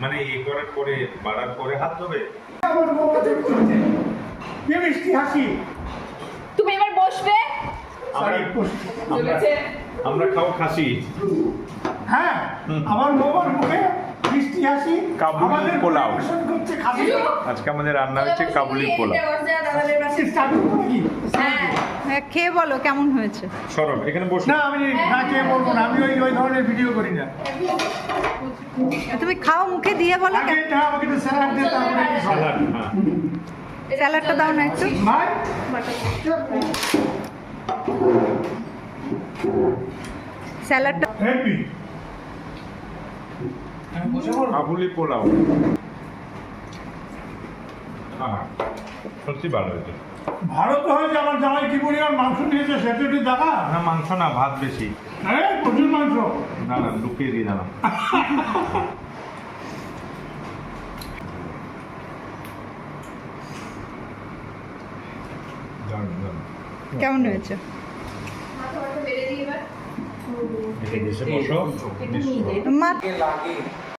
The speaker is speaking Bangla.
মানে এই করার পরে বাড়ার পরে হাত ধোবে। কে মিষ্টি হাসি। তুমি এবার বসবে। আমরা খাও খাসি। হ্যাঁ, আমার বউর মুখে মিষ্টি হাসি। কাবুলি পোলাও। করছে খাসি। আজকে আমাদের রান্না হচ্ছে কাবুলি পোলাও। হ্যাঁ, খেয়ে বলো কেমন হয়েছে। সরব এখানে বসো। না আমি না কে বলবো না, আমি ওই ধরনের ভিডিও করি না। তুমি খাও, মুখে দিয়ে বলো। আগে এটা আমাকে একটু স্যালাড দে, তারপরে সালাদ। হ্যাঁ স্যালাডটা দাও না একটু। ভাই স্যালাডটা হ্যাপি। বসে পড়ো। কাবুলি পোলাও। হ্যাঁ সত্যি ভালো হয়েছে। ভারত হয়েছে, আমার জামাই কি পরিমাণ মাংস নিয়েছে সেটা একটু দেখা। না মাংস না, ভাত বেশি। হ্যাঁ প্রচুর মাংস। না না লুকিয়ে দিয়ে দিলাম। কেমন হয়েছে? বসো। মা